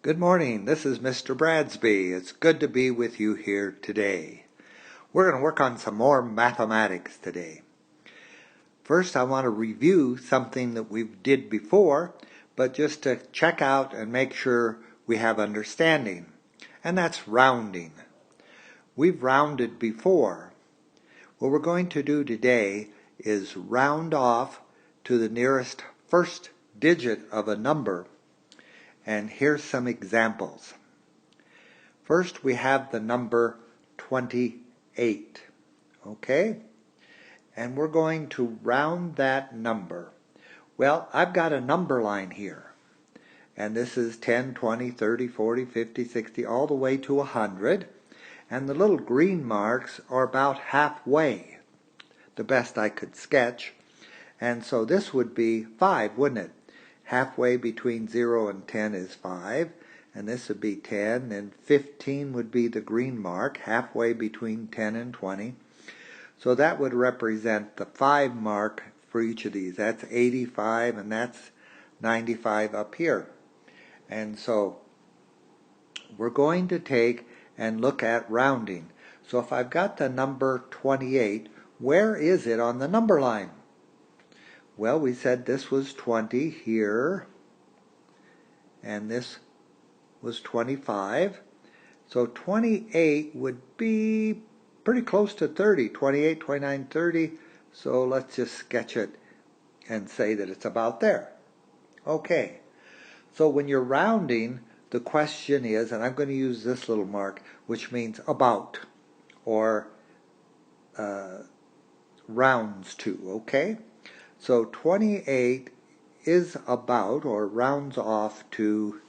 Good morning, this is Mr. Bradsby. It's good to be with you here today. We're going to work on some more mathematics today. First, I want to review something that we did before, but just to check out and make sure we have understanding, and that's rounding. We've rounded before. What we're going to do today is round off to the nearest first digit of a number. And here's some examples. First, we have the number 28, okay? And we're going to round that number. Well, I've got a number line here. And this is 10, 20, 30, 40, 50, 60, all the way to 100. And the little green marks are about halfway, the best I could sketch. And so this would be 5, wouldn't it? Halfway between 0 and 10 is 5, and this would be 10, and 15 would be the green mark, halfway between 10 and 20. So that would represent the 5 mark for each of these. That's 85, and that's 95 up here. And so we're going to take and look at rounding. So if I've got the number 28, where is it on the number line? Well, we said this was 20 here, and this was 25. So 28 would be pretty close to 30, 28, 29, 30. So let's just sketch it and say that it's about there. Okay, so when you're rounding, the question is, and I'm going to use this little mark, which means about, or rounds to, okay? So 28 is about, or rounds off to,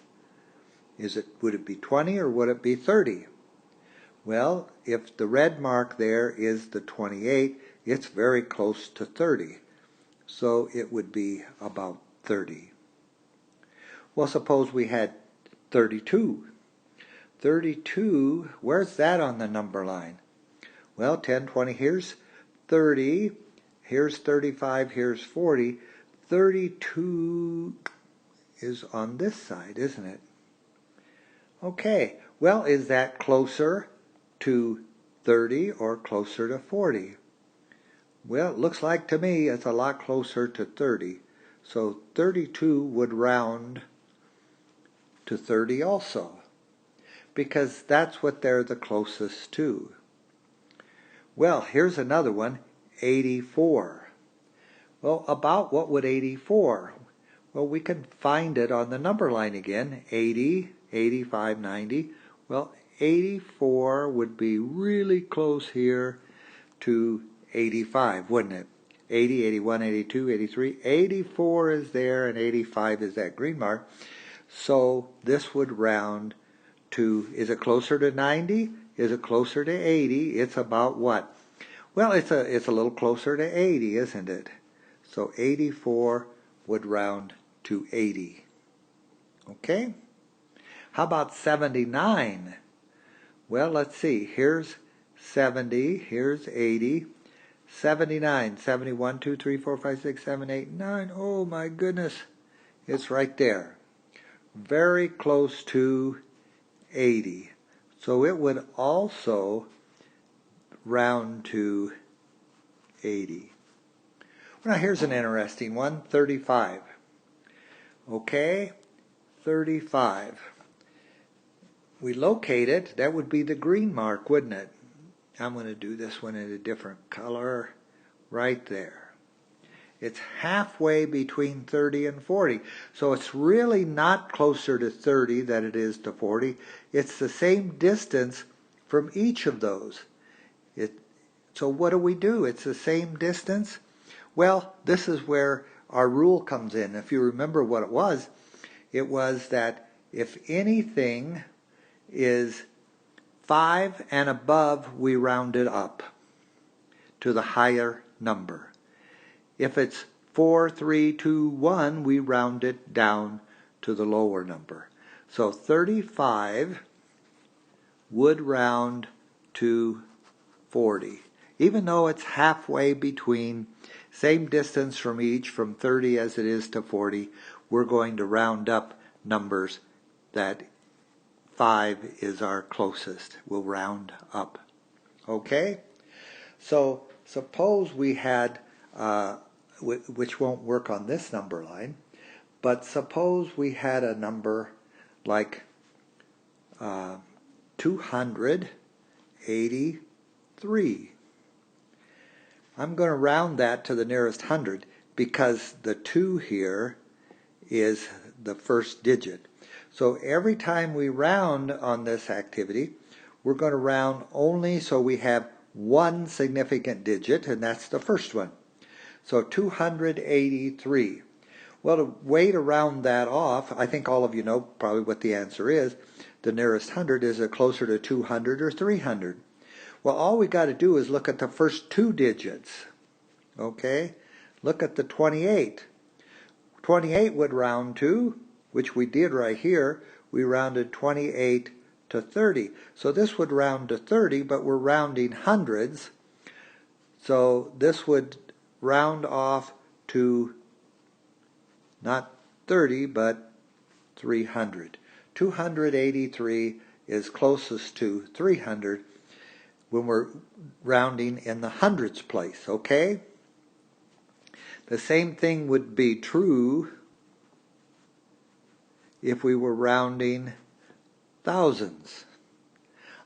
would it be 20 or would it be 30? Well, if the red mark there is the 28, it's very close to 30. So it would be about 30. Well, suppose we had 32. 32, where's that on the number line? Well, 10, 20, here's 30. Here's 35, here's 40. 32 is on this side, isn't it? Okay, well, is that closer to 30 or closer to 40? Well, it looks like to me it's a lot closer to 30. So 32 would round to 30 also, because that's what they're the closest to. Well, here's another one. 84. Well, about what would 84? Well, we can find it on the number line again. 80, 85, 90. Well, 84 would be really close here to 85, wouldn't it? 80, 81, 82, 83. 84 is there, and 85 is that green mark. So this would round to, is it closer to 90? Is it closer to 80? It's about what? Well, it's a little closer to 80, isn't it? So 84 would round to 80. Okay? How about 79? Well, let's see. Here's 70. Here's 80. 79. 71, 2, 3, 4, 5, 6, 7, 8, 9. Oh, my goodness. It's right there. Very close to 80. So it would also round to 80. Well, now here's an interesting one, 35. Okay, 35. We locate it, that would be the green mark, wouldn't it? I'm going to do this one in a different color, right there. It's halfway between 30 and 40. So it's really not closer to 30 than it is to 40. It's the same distance from each of those. So what do? It's the same distance. Well, this is where our rule comes in. If you remember what it was that if anything is 5 and above, we round it up to the higher number. If it's 4, 3, 2, 1, we round it down to the lower number. So 35 would round to 40. Even though it's halfway between, same distance from each, from 30 as it is to 40, we're going to round up numbers that 5 is our closest. We'll round up. Okay? So suppose we had, which won't work on this number line, but suppose we had a number like 283. I'm going to round that to the nearest hundred because the 2 here is the first digit. So every time we round on this activity, we're going to round only so we have one significant digit, and that's the first one. So 283. Well, the way to round that off, I think all of you know probably what the answer is. The nearest hundred, is it closer to 200 or 300? Well, all we got to do is look at the first 2 digits. Okay? Look at the 28. 28 would round to, which we did right here, we rounded 28 to 30. So this would round to 30, but we're rounding hundreds. So this would round off to not 30, but 300. 283 is closest to 300 when we're rounding in the hundreds place, okay? The same thing would be true if we were rounding thousands.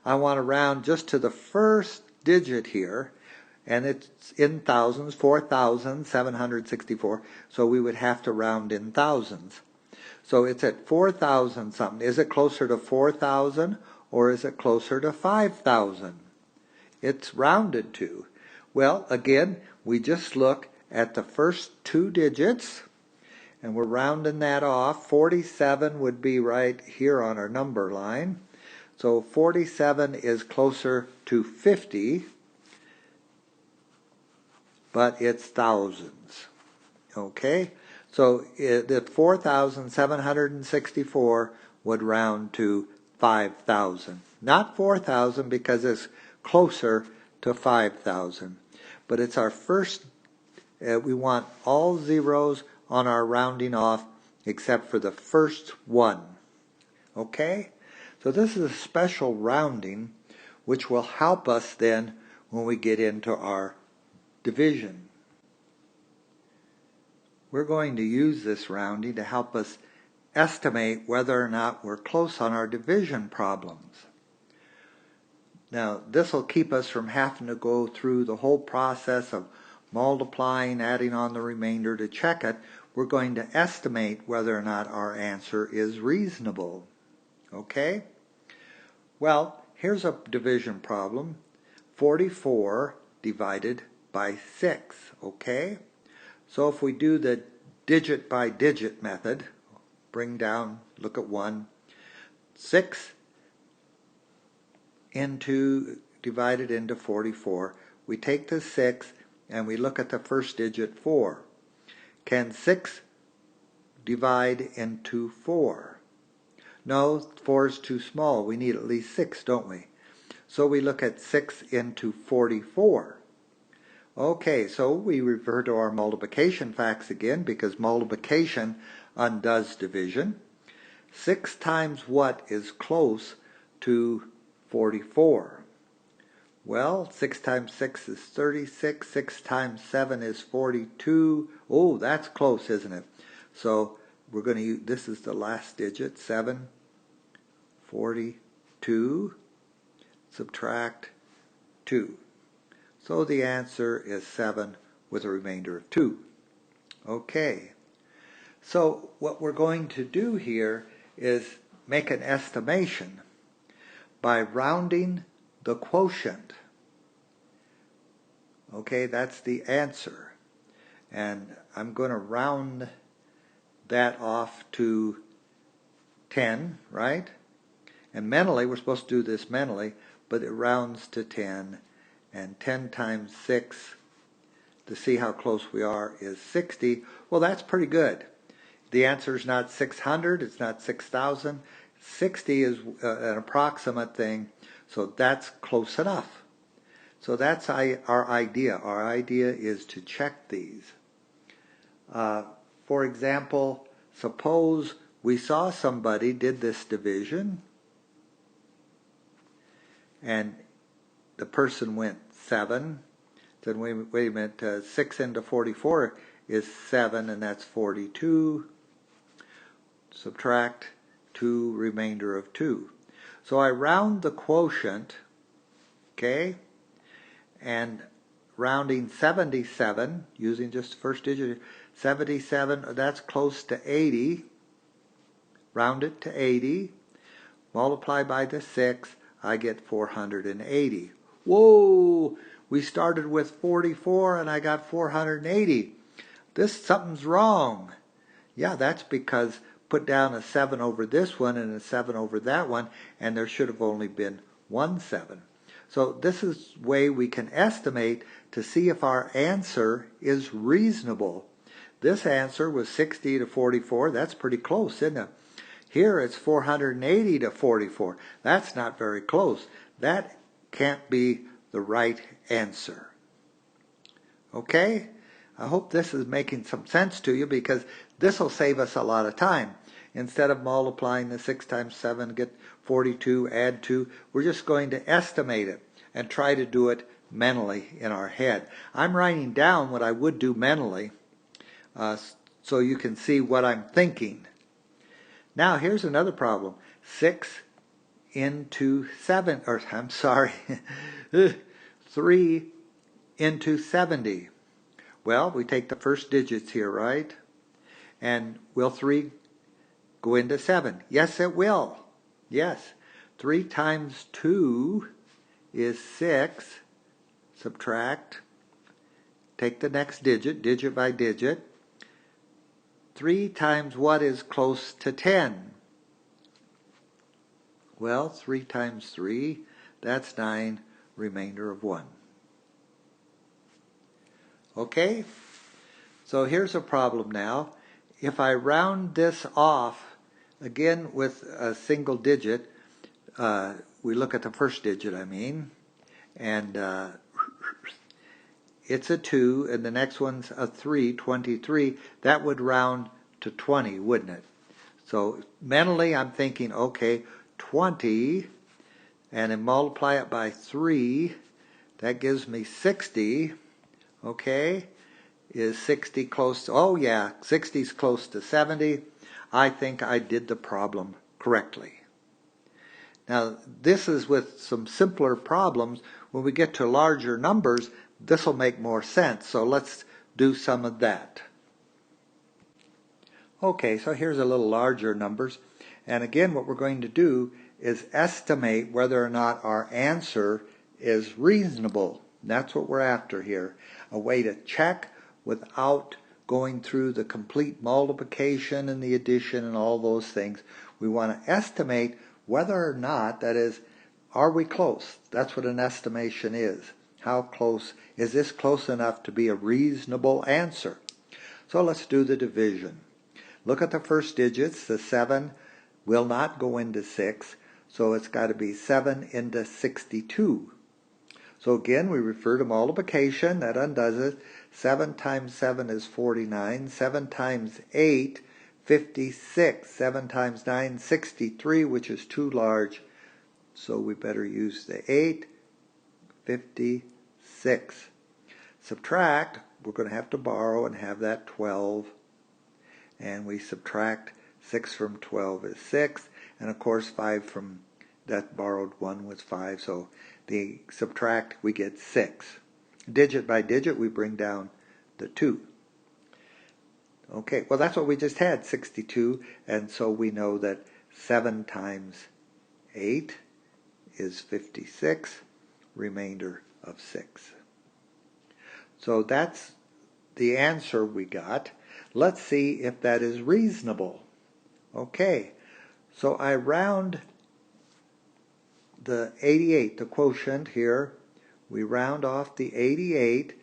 I want to round just to the first digit here, and it's in thousands, 4,764, so we would have to round in thousands. So it's at 4,000 something. Is it closer to 4,000 or is it closer to 5,000? It's rounded to. Well, again, we just look at the first 2 digits, and we're rounding that off. 47 would be right here on our number line. So 47 is closer to 50, but it's thousands. Okay? So the 4,764 would round to 5,000. Not 4,000 because it's closer to 5,000. But it's our first, we want all zeros on our rounding off except for the first one. Okay? So this is a special rounding which will help us then when we get into our division. We're going to use this rounding to help us estimate whether or not we're close on our division problems. Now, this will keep us from having to go through the whole process of multiplying, adding on the remainder to check it. We're going to estimate whether or not our answer is reasonable. Okay? Well, here's a division problem. 44 divided by 6. Okay? So if we do the digit by digit method, bring down, look at 1, 6 divided into 44. We take the 6 and we look at the first digit 4. Can 6 divide into 4? No, 4 is too small. We need at least 6, don't we? So we look at 6 into 44. Okay, so we refer to our multiplication facts again because multiplication undoes division. 6 times what is close to 44? Well, 6 times 6 is 36. 6 times 7 is 42. Oh, that's close, isn't it? So we're going to use, this is the last digit, 7, 42, subtract 2. So the answer is 7 with a remainder of 2. Okay. So what we're going to do here is make an estimation by rounding the quotient. Okay, that's the answer. And I'm going to round that off to 10, right? And mentally, we're supposed to do this mentally, but it rounds to 10. And 10 times 6, to see how close we are, is 60. Well, that's pretty good. The answer is not 600, it's not 6,000. 60 is an approximate thing, so that's close enough. So that's our idea. Our idea is to check these. For example, suppose we saw somebody did this division, and the person went 7. Then wait a minute, 6 into 44 is 7, and that's 42. Subtract 2, remainder of 2. So I round the quotient, okay, and rounding 77, using just the first digit, 77, that's close to 80. Round it to 80. Multiply by the 6, I get 480. Whoa! We started with 44 and I got 480. Something's wrong. Yeah, that's because put down a 7 over this one and a 7 over that one, and there should have only been 1 7. So this is a way we can estimate to see if our answer is reasonable. This answer was 60 to 44. That's pretty close, isn't it? Here it's 480 to 44. That's not very close. That can't be the right answer. Okay? I hope this is making some sense to you, because this will save us a lot of time. Instead of multiplying the 6 times 7, get 42, add 2, we're just going to estimate it and try to do it mentally in our head. I'm writing down what I would do mentally so you can see what I'm thinking. Now here's another problem. 6 into 7, or I'm sorry, 3 into 70. Well, we take the first digits here, right? And will 3 go into 7? Yes, it will. Yes. 3 times 2 is 6. Subtract. Take the next digit, digit by digit. 3 times what is close to 10? Well, 3 times 3, that's 9, remainder of 1. Okay? So here's a problem now. If I round this off, again with a single digit, we look at the first digit, and it's a 2, and the next one's a 3, 23. That would round to 20, wouldn't it? So mentally I'm thinking, okay, 20, and then multiply it by 3, that gives me 60, okay? Is 60 close to, oh yeah, 60 is close to 70. I think I did the problem correctly. Now, this is with some simpler problems. When we get to larger numbers, this will make more sense. So let's do some of that. Okay, so here's a little larger numbers. And again, what we're going to do is estimate whether or not our answer is reasonable. That's what we're after here. A way to check without going through the complete multiplication and the addition and all those things. We want to estimate whether or not, that is, are we close? That's what an estimation is. How close? Is this close enough to be a reasonable answer? So let's do the division. Look at the first digits. The 7 will not go into 6, so it's got to be 7 into 62. So again, we refer to multiplication. That undoes it. 7 times 7 is 49. 7 times 8, 56. 7 times 9, 63, which is too large. So we better use the 8. 56. Subtract. We're going to have to borrow and have that 12. And we subtract 6 from 12 is 6. And of course 5 from that borrowed 1 was 5. So the subtract, we get 6. Digit by digit, we bring down the 2. Okay, well that's what we just had, 62. And so we know that 7 times 8 is 56. Remainder of 6. So that's the answer we got. Let's see if that is reasonable. Okay, so I round the 88, the quotient here. We round off the 88.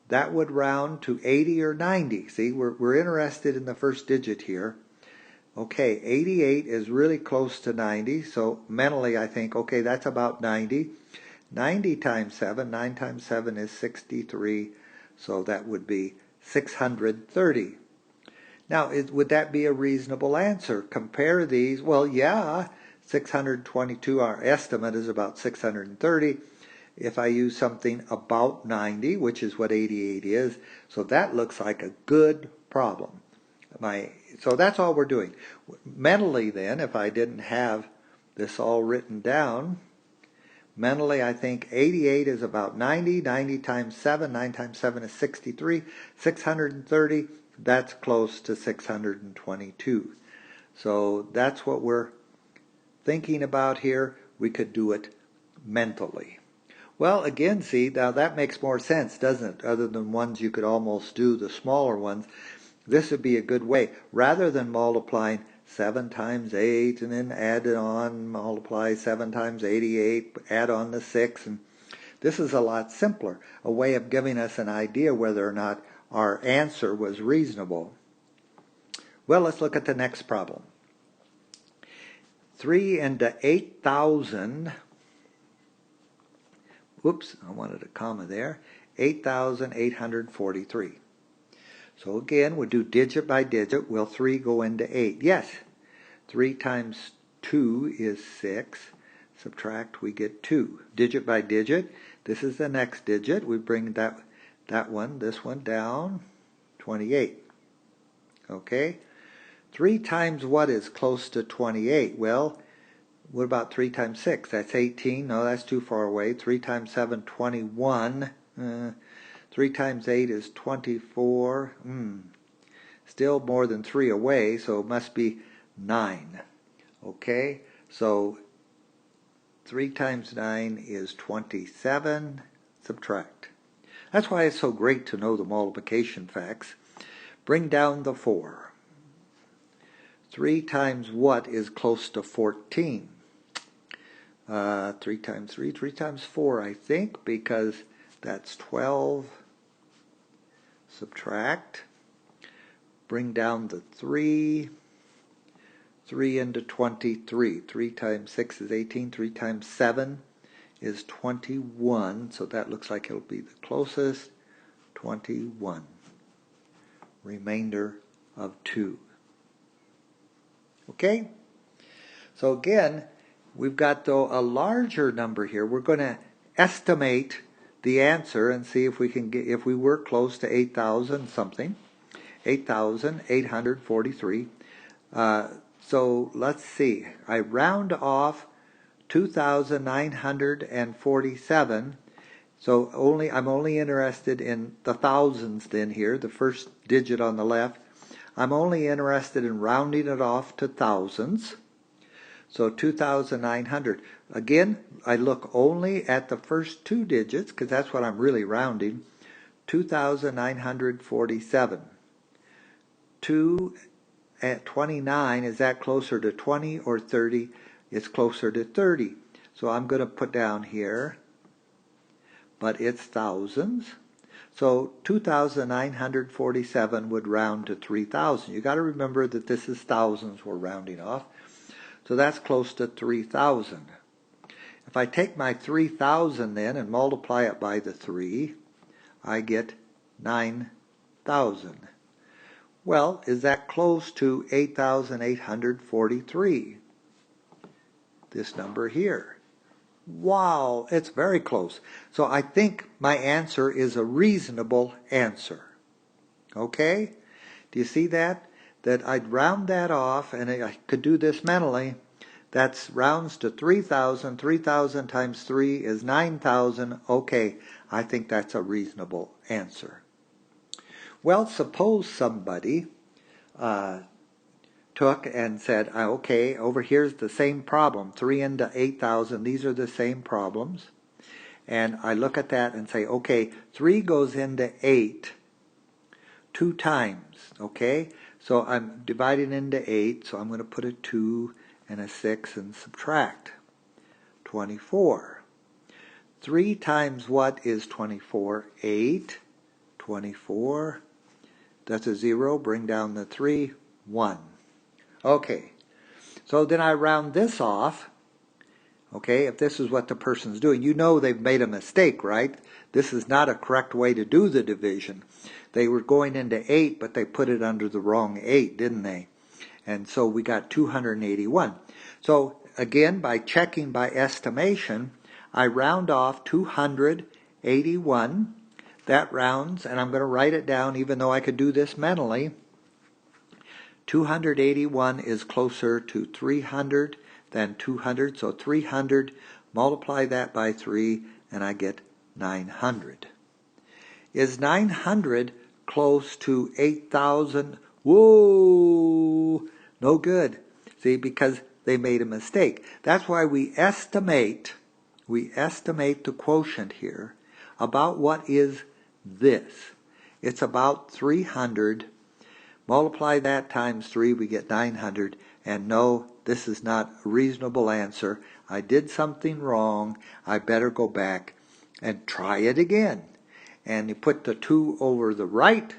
That would round to 80 or 90. See, we're interested in the first digit here. Okay, 88 is really close to 90, so mentally I think, okay, that's about 90. 90 times 7, 9 times 7 is 63, so that would be 630. Now, would that be a reasonable answer? Compare these. Well, yeah, 622, our estimate is about 630. If I use something about 90, which is what 88 is, so that looks like a good problem. So that's all we're doing. Mentally then, if I didn't have this all written down, mentally I think 88 is about 90, 90 times 7, 9 times 7 is 63, 630, that's close to 622. So that's what we're thinking about here. We could do it mentally. Well, again, see, now that makes more sense, doesn't it? Other than ones you could almost do, the smaller ones. This would be a good way. Rather than multiplying 7 times 8 and then add it on, multiply 7 times 88, add on the 6. And this is a lot simpler, a way of giving us an idea whether or not our answer was reasonable. Well, let's look at the next problem. 3 into 8,000, whoops, I wanted a comma there, 8,843. So again, we'll do digit by digit. Will 3 go into 8? Yes. 3 times 2 is 6. Subtract, we get 2. Digit by digit. This is the next digit. We bring this one down. 28. Okay. 3 times what is close to 28? Well, what about 3 times 6? That's 18. No, that's too far away. 3 times 7, 21. 3 times 8 is 24. Still more than 3 away, so it must be 9. Okay, so 3 times 9 is 27. Subtract. That's why it's so great to know the multiplication facts. Bring down the 4. 3 times what is close to 14? 3 times 3, 3 times 4, I think, because that's 12. Subtract. Bring down the 3. 3 into 23. 3 times 6 is 18. 3 times 7 is 21. So that looks like it'll be the closest. 21. Remainder of 2. Okay? So again, we've got though a larger number here. We're going to estimate the answer and see if we can get, if we were close to 8,000 something. 8,843. So let's see. I round off 2,947. So I'm only interested in the thousands then here, the first digit on the left. I'm only interested in rounding it off to thousands. So 2,900. Again, I look only at the first 2 digits because that's what I'm really rounding. 2,947. 2 at 29, is that closer to 20 or 30? It's closer to 30. So I'm going to put down here, but it's thousands. So 2,947 would round to 3,000. You got to remember that this is thousands we're rounding off. So that's close to 3,000. If I take my 3,000 then and multiply it by the 3, I get 9,000. Well, is that close to 8,843? This number here. Wow, it's very close. So I think my answer is a reasonable answer. Okay? Do you see that? That I'd round that off, and I could do this mentally. That's rounds to 3,000. 3,000 times 3 is 9,000. Okay, I think that's a reasonable answer. Well, suppose somebody took and said, okay, over here's the same problem, 3 into 8,000, these are the same problems. And I look at that and say, okay, 3 goes into 8 2 times, okay? So I'm dividing into 8, so I'm going to put a 2 and a 6 and subtract. 24. 3 times what is 24? 8. 24. That's a 0. Bring down the 3. 1. Okay. So then I round this off. Okay, if this is what the person's doing, you know they've made a mistake, right? This is not a correct way to do the division. They were going into 8, but they put it under the wrong 8, didn't they? And so we got 281. So again, by checking by estimation, I round off 281. That rounds, and I'm going to write it down even though I could do this mentally. 281 is closer to 300 than 200, so 300, multiply that by 3, and I get 900. Is 900 close to 8,000? Whoa! No good. See, because they made a mistake. That's why we estimate the quotient here about what is this. It's about 300. Multiply that times 3, we get 900. And no, this is not a reasonable answer. I did something wrong. I better go back and try it again. And you put the 2 over the right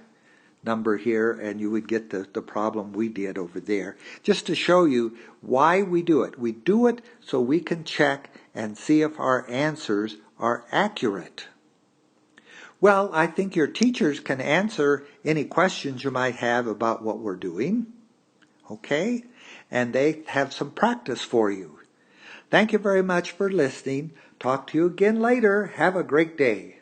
number here, and you would get the problem we did over there. Just to show you why we do it. We do it so we can check and see if our answers are accurate. Well, I think your teachers can answer any questions you might have about what we're doing. Okay? And they have some practice for you. Thank you very much for listening. Talk to you again later. Have a great day.